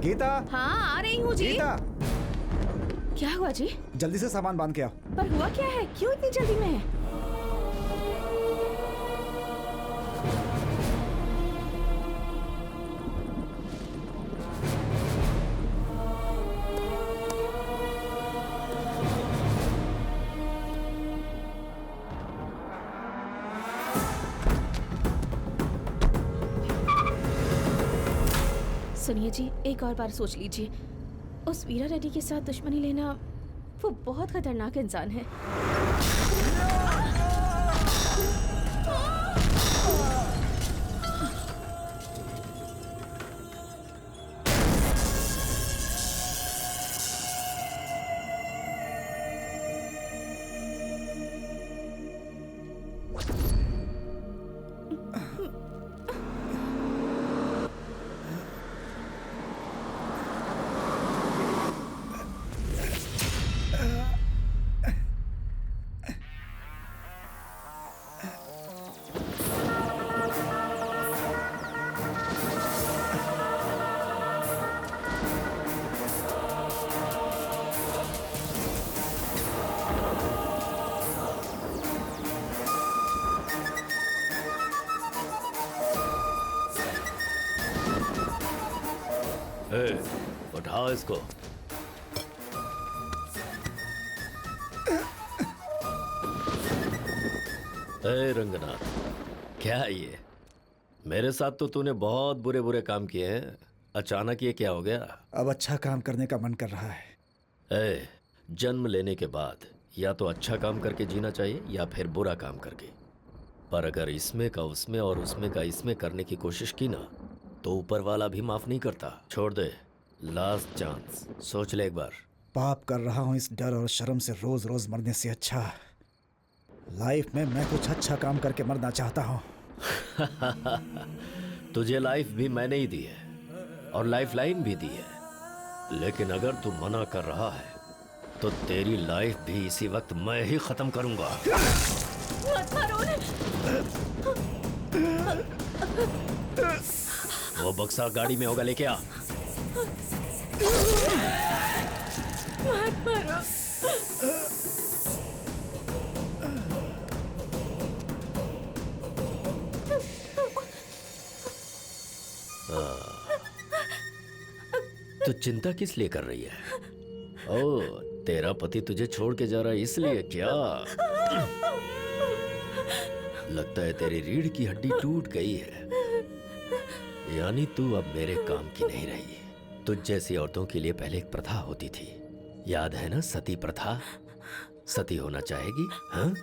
गीता। हाँ आ रही हूँ जी। गीता, क्या हुआ जी? जल्दी से सामान बांध के आओ। पर हुआ क्या है, क्यों इतनी जल्दी में है? सुनिए जी, एक और बार सोच लीजिए। उस वीरा रेड्डी के साथ दुश्मनी लेना, वो बहुत खतरनाक इंसान है। उठाओ इसको। रंगनाथ, क्या है ये? मेरे साथ तो तूने बहुत बुरे बुरे काम किए हैं, अचानक ये क्या हो गया? अब अच्छा काम करने का मन कर रहा है। जन्म लेने के बाद या तो अच्छा काम करके जीना चाहिए या फिर बुरा काम करके। पर अगर इसमें का उसमें और उसमें का इसमें करने की कोशिश की ना, तो ऊपर वाला भी माफ नहीं करता। छोड़ दे, लास्ट चांस, सोच ले एक बार। पाप कर रहा हूँ, इस डर और शर्म से रोज रोज मरने से अच्छा लाइफ में मैं कुछ अच्छा काम करके मरना चाहता हूँ। तुझे लाइफ भी मैंने ही दी है और लाइफ लाइन भी दी है, लेकिन अगर तू मना कर रहा है तो तेरी लाइफ भी इसी वक्त मैं ही खत्म करूंगा। मत मारो उन्हें। वो बक्सा गाड़ी में होगा, लेके आ। मत मारो। तो चिंता किस लिए कर रही है? ओ, तेरा पति तुझे छोड़ के जा रहा है इसलिए क्या? लगता है तेरी रीढ़ की हड्डी टूट गई है, यानी तू अब मेरे काम की नहीं रही। तुझ जैसी औरतों के लिए पहले एक प्रथा होती थी, याद है ना? सती प्रथा। सती होना चाहेगी? हाँ?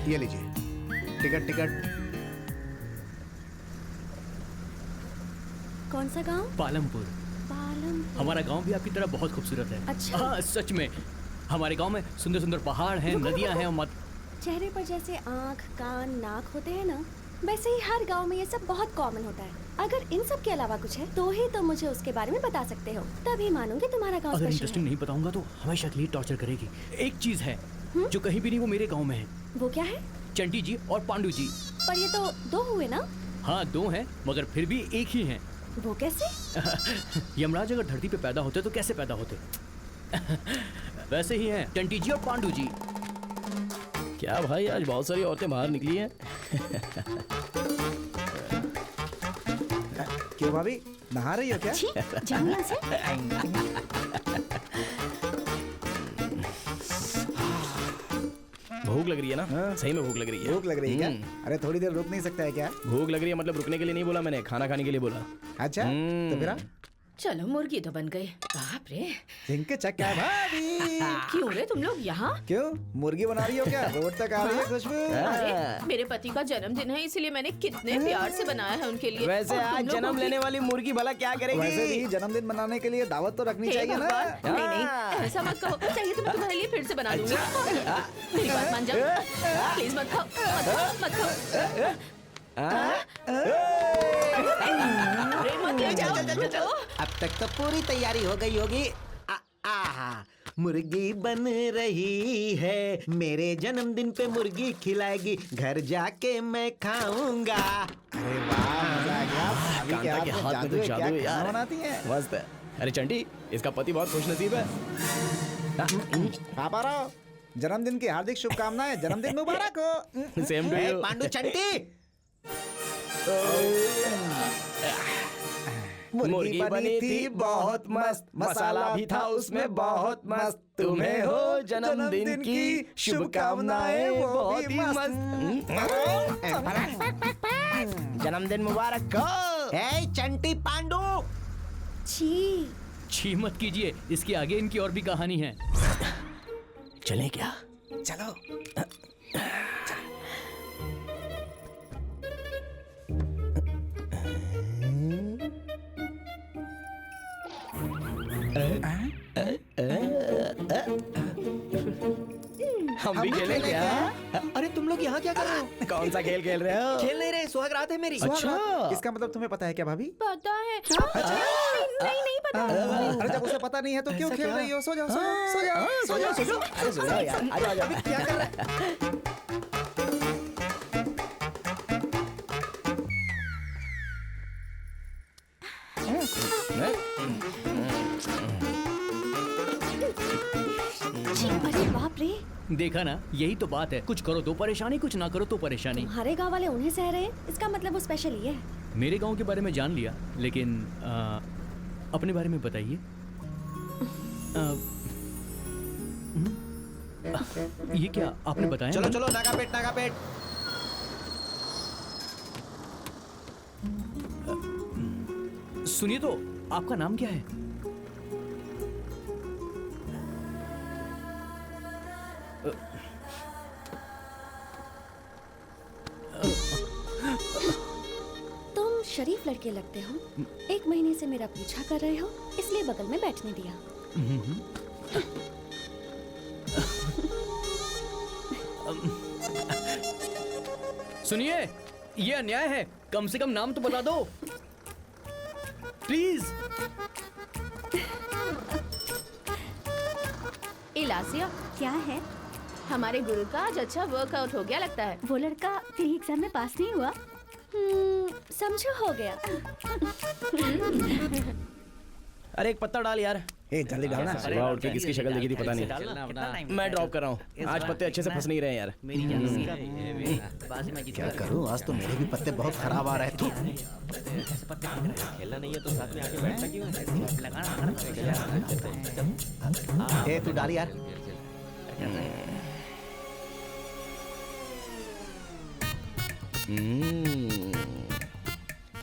ये लीजिए टिकट टिकट। कौन सा गांव? पालमपुर। पालमपुर। हमारा गांव भी आपकी तरह बहुत खूबसूरत है। अच्छा। हाँ सच में, हमारे गांव में सुंदर सुंदर पहाड़ हैं, नदियां हैं और चेहरे पर जैसे आँख, कान, नाक होते हैं ना, वैसे ही हर गांव में ये सब बहुत कॉमन होता है। अगर इन सब के अलावा कुछ है तो ही तुम मुझे उसके बारे में बता सकते हो, तभी मानूंगी तुम्हारा गांव अगर स्पेशल इंटरेस्टिंग है। नहीं बताऊंगा तो हमेशा के लिए टॉर्चर करेगी। एक चीज है जो कहीं भी नहीं, वो मेरे गांव में है। वो क्या है? चंटी जी और पांडू जी। पर ये तो दो हुए ना। हाँ दो हैं, मगर फिर भी एक ही हैं। वो कैसे? यमराज अगर धरती पे पैदा होते तो कैसे पैदा होते? वैसे ही हैं चंटी जी और पांडू जी। क्या भाई, आज बहुत सारी औरतें बाहर निकली हैं। क्यों भाभी, नहा रही हो क्या? छी, जाओ यहाँ से। भूख लग रही है ना? हाँ। सही में भूख लग रही है। भूख लग रही है क्या? अरे थोड़ी देर रुक नहीं सकता है क्या? भूख लग रही है मतलब रुकने के लिए नहीं बोला मैंने, खाना खाने के लिए बोला। अच्छा तो फिर चलो मुर्गी तो बन गई। बाप रे, जिनके चक्का भाभी। क्यों रे तुम लोग यहाँ? क्यों मुर्गी बना रही हो क्या? रोड तक आ रही है खुशबू। अरे मेरे पति का जन्मदिन है, इसलिए मैंने कितने प्यार से बनाया है उनके लिए। वैसे और तुम आज लोगों जन्म की- लेने वाली मुर्गी भला क्या करेगी? वैसे भी जन्मदिन मनाने के लिए दावत तो रखनी हे चाहिए ना। भगवान, नहीं नहीं ऐसा मत कहो। चाहिए तो मैं तुम्हारे लिए फिर से बना दूंगी। मेरी बात मान जाओ, प्लीज मत खाओ, मत खाओ। अरे मत ले जाओ। रुको। अब तक तो पूरी तैयारी हो गई होगी। आहा, मुर्गी बन रही है, मेरे जन्मदिन पे मुर्गी खिलाएगी, घर जाके मैं खाऊंगा। अरे वाह, मजा आ गया। भाभी के कांता के हाथ में तो है, जादू क्या है खाना यार। बनाती हैं? मस्त है। अरे चंटी, इसका पति बहुत खुश नसीब है। पापा राव, जन्मदिन की हार्दिक शुभकामनाएं। जन्मदिन मुबारक हो। Same to a, you. Pandu Chanti, मुर्गी बनी थी बहुत मस्त, मसाला भी था उसमें बहुत मस्त। तुम्हें हो जन्मदिन की शुभकामनाएं बहुत ही मस्त। जन्मदिन मुबारक हो। ए चंटी पांडु। छी। छी मत कीजिए, इसके आगे इनकी और भी कहानी है। चलें क्या? चलो। हम भी खेलें क्या? अरे तुम लोग यहाँ क्या कर रहे हो? कौन सा खेल खेल रहे हो? खेल नहीं रहे, सुहागरात है मेरी। अच्छा। इसका मतलब तुम्हें पता है क्या भाभी? पता है। नहीं नहीं पता। अरे जब उसे पता नहीं है तो क्यों खेल रही हो? सो जाओ, सो जाओ, सो जाओ, सो जाओ, सो जाओ। अरे सो जाओ यार, आ जाओ, आ जाओ। क्या कर रहा है? छी, अरे बाप रे। देखा ना, यही तो बात है। कुछ करो तो परेशानी, कुछ ना करो तो परेशानी। तुम्हारे गांव वाले उन्हें सह रहे हैं, इसका मतलब वो स्पेशल ही है। मेरे गांव के बारे में जान लिया, लेकिन अपने बारे में बताइए। ये क्या आपने बताया? चलो चलो, नागा पेट नागा पेट। सुनिए तो, आपका नाम क्या है? तुम शरीफ लड़के लगते हो। 1 महीने से मेरा पीछा कर रहे हो, इसलिए बगल में बैठने दिया। सुनिए, ये अन्याय है। कम से कम नाम तो बता दो प्लीज। इलासिया, क्या है? हमारे गुरु का आज अच्छा वर्कआउट हो गया लगता है। वो लड़का तेरी एग्जाम में पास नहीं हुआ? समझो हो गया। अरे एक पत्ता डाल यार। ए जल्दी डालना। सुबह उठ के किसकी शक्ल देखी थी पता नहीं। मैं ड्रॉप कर रहा हूँ, आज पत्ते अच्छे से फंस नहीं रहे यार। क्या करूं, आज तो मेरे भी पत्ते बहुत खराब आ रहे थे। ए तू डाल यार।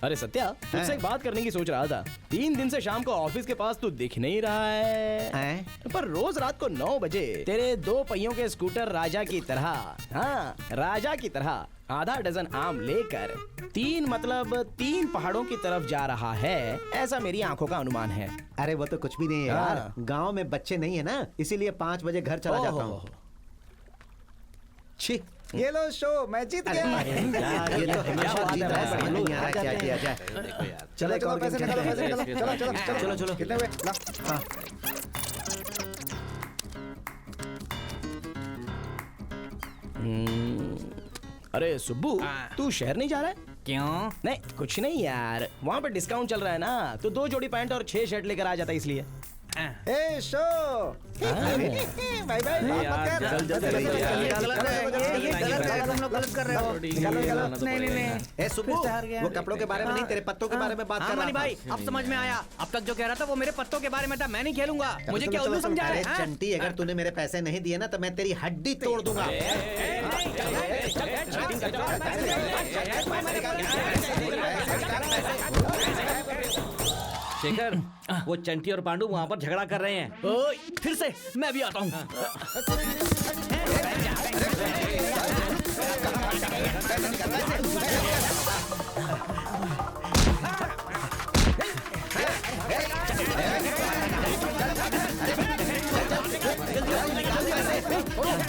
अरे सत्या, तुझसे एक बात करने की सोच रहा था। 3 दिन से शाम को ऑफिस के पास तू दिख नहीं रहा है, पर रोज रात को 9 बजे तेरे 2 पहियों के स्कूटर राजा की तरह, हाँ राजा की तरह आधा डजन आम लेकर 3 पहाड़ों की तरफ जा रहा है, ऐसा मेरी आंखों का अनुमान है। अरे वो तो कुछ भी नहीं है यार, गांव में बच्चे नहीं है ना, इसीलिए 5 बजे घर चला जाता हूँ। छी, ये लो शो, मैं जीत गया। ये तो हमेशा जीत रहा है, समझ नहीं आ रहा क्या किया जाए। चलो चलो, पैसे निकालो, पैसे निकालो, चलो चलो चलो चलो, चलो। कितने हुए? ला। हाँ। अरे सुब्बू, तू शहर नहीं जा रहा है? क्यों? नहीं कुछ नहीं यार, वहाँ पे डिस्काउंट चल रहा है ना, तो 2 जोड़ी पैंट और 6 शर्ट लेकर आ जाता है इसलिए। ए शो, बाय बाय, ए सुब्बू, वो कपड़ों के बारे में नहीं, तेरे पत्तों के बारे में बात कर रहा था। भाई अब समझ में आया। अब तक जो कह रहा था वो मेरे पत्तों के बारे में था। मैं नहीं खेलूंगा। मुझे क्या उल्लू समझा अरे है? चंटी, अगर तूने मेरे पैसे नहीं दिए ना तो मैं तेरी हड्डी तोड़ दूंगा। शेखर, वो चंटी और पांडु वहाँ पर झगड़ा कर रहे हैं। ओए, फिर से मैं भी आता हूँ।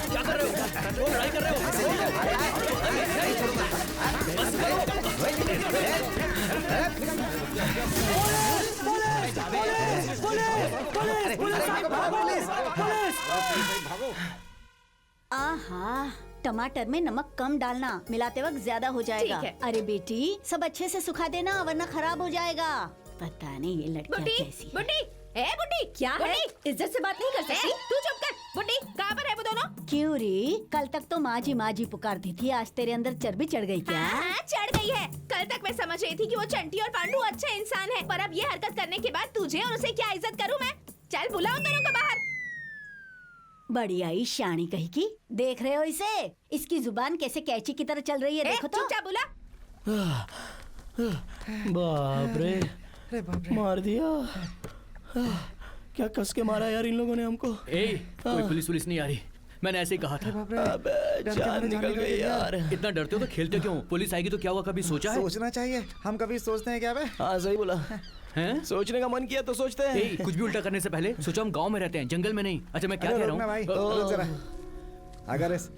क्या कर रहे हो? वो लड़ाई कर रहे हो? आहा, टमाटर में नमक कम डालना, मिलाते वक्त ज्यादा हो जाएगा। ठीक है। अरे बेटी, सब अच्छे से सुखा देना वरना खराब हो जाएगा। पता नहीं ये लड़कियां बुड्ढी, कैसी हैं। बुड्ढी, ए बुड्ढी, क्या है? इज्जत से बात नहीं कर सकती? तू चुप कर। बुड्ढी, कहाँ पर है वो दोनों? क्यों री? कल तक तो माँ जी पुकारती थी, आज तेरे अंदर चर्बी चढ़ गई क्या? हाँ, चढ़ गई है। कल तक मैं समझ रही थी कि वो चंटी और पांडु अच्छे इंसान है, पर अब ये हरकत करने के बाद तुझे और उसे क्या इज्जत करूँ मैं? चल बुलाओ दोनों को बाहर। बड़ी आई शानी कही की। देख रहे हो इसे? इसकी जुबान कैसे कैची की तरह चल रही है, देखो तो। चुपचाप बुला। बाप रे, मार दिया। क्या कस के मारा यार इन लोगों ने हमको। कोई पुलिस नहीं आ रही। मैंने ऐसे ही कहा था। अबे जान निकल गई यार। इतना डरते हो तो खेलते क्यों? पुलिस आएगी तो क्या हुआ, कभी सोचा है? सोचना चाहिए, हम कभी सोचते हैं क्या बे? हाँ सही बोला, हैं? सोचने का मन किया तो सोचते हैं। कुछ भी उल्टा करने से पहले सोचो हम गांव में रहते हैं, जंगल में नहीं। अच्छा मैं क्या अरे कह रुक ना रहा भाई, हूँ? रुक जरा। अगर इस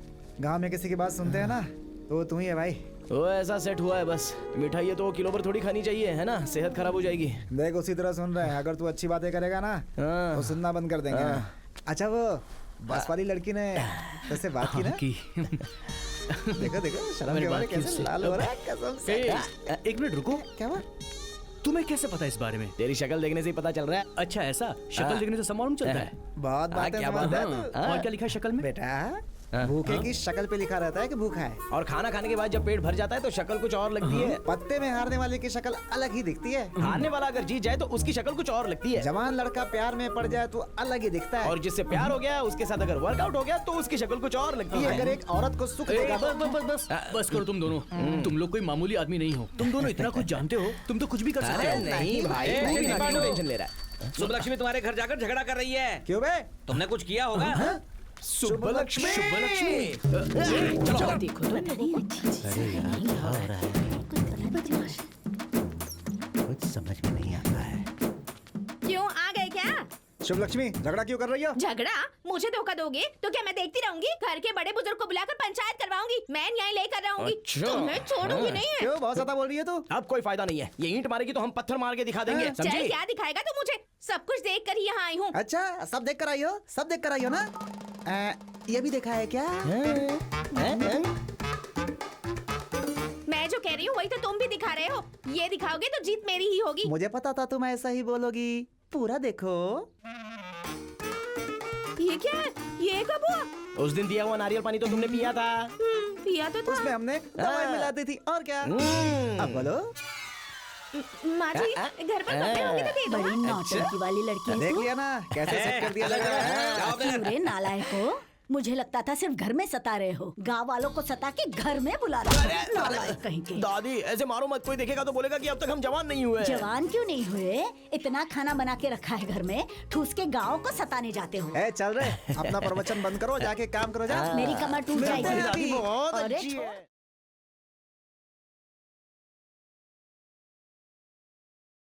गांव में किसी की बात सुनते हैं ना तो तू ही है भाई। वो ऐसा सेट हुआ है बस। मिठाई है तो वो किलो पर थोड़ी खानी चाहिए, है ना? सेहत खराब हो जाएगी। देख उसी तरह सुन रहे हैं, अगर तू अच्छी बातें करेगा ना हाँ। तो सुनना बंद कर देंगे ना। अच्छा वो बस वाली लड़की ने तुझसे बात की ना? देखो देखो शर्म मेरी के मारे बात की कैसे उससे। लाल हो रहा है, कसम से। एक मिनट रुको। क्या हुआ? तुम्हें कैसे पता इस बारे में? तेरी शक्ल देखने से ही पता चल रहा है। अच्छा ऐसा, शक्ल देखने से सब मालूम चलता है। बहुत बातें क्या समझता बात है है? तू। और क्या लिखा है शक्ल में? बेटा भूखे की शक्ल पे लिखा रहता है कि भूखा है। और खाना खाने के बाद जब पेट भर जाता है तो शक्ल कुछ और लगती है। पत्ते में हारने वाले की शक्ल अलग ही दिखती है। हारने वाला अगर जीत जाए तो उसकी शक्ल कुछ और लगती है। जवान लड़का प्यार में पड़ जाए तो अलग ही दिखता है। और जिससे प्यार हो गया उसके साथ अगर वर्कआउट हो गया तो उसकी शक्ल कुछ और लगती है। अगर एक औरत को सुख देगा तो बस करो तुम दोनों। तुम लोग कोई मामूली आदमी नहीं हो। तुम दोनों इतना कुछ जानते हो, तुम तो कुछ भी कर सकते अरे हो। नहीं भाई, ए, तू भी नहीं, क्यों नहीं, टेंशन ले रहा है? शुभलक्ष्मी तुम्हारे घर जाकर झगड़ा कर रही है। क्यों बे? तुमने कुछ किया होगा। शुभलक्ष्मी। चलो देखो तो। कुछ समझ में नहीं आता है। क्यों आ गए क्या? शुभ लक्ष्मी झगड़ा क्यों कर रही हो? झगड़ा? मुझे धोखा दोगे तो क्या मैं देखती रहूंगी? घर के बड़े बुजुर्ग को बुलाकर पंचायत करवाऊंगी। मैं न्याय लेकर रहूंगी। अच्छा। तुम्हें छोड़ूंगी नहीं है। क्यों बहुत ज्यादा बोल रही है तू? अब कोई फायदा नहीं है। ये ईंट मारेगी तो हम पत्थर मार के दिखा देंगे, चल समझी? क्या दिखाएगा तू मुझे? सब कुछ देख कर ही यहाँ आई हूँ। अच्छा सब देख कर आई हो? सब देख कर आई हो ना? ये भी देखा है क्या? मैं जो कह रही हूँ वही तो तुम भी दिखा रहे हो। ये दिखाओगे तो जीत मेरी ही होगी। मुझे पता था तुम ऐसा ही बोलोगी। पूरा देखो। ये क्या है? ये कब हुआ? उस दिन दिया हुआ नारियल पानी तो तुमने पिया था। पिया तो था। उसमें हमने दवाई मिला दी थी और क्या? अब बोलो। माँ जी घर पर कपड़े होंगे तो दे दो। बड़ी नौटंकी वाली लड़की है देख तू। लिया ना कैसे सेट कर दिया लग रहा है। क्यों रे नालायक हो? मुझे लगता था सिर्फ घर में सता रहे हो, गाँव वालों को सता के घर में बुला रहे हो। नालायक कहीं के। दादी ऐसे मारो मत, कोई देखेगा तो बोलेगा कि अब तक हम जवान नहीं हुए। जवान क्यों नहीं हुए? इतना खाना बना के रखा है घर में, ठूस के गाँव को सताने जाते हो। ए चल रहे, अपना प्रवचन बंद करो, जाके काम करो जा। मेरी कमर टूट जाएगी। दादी बहुत अरे अच्छी है।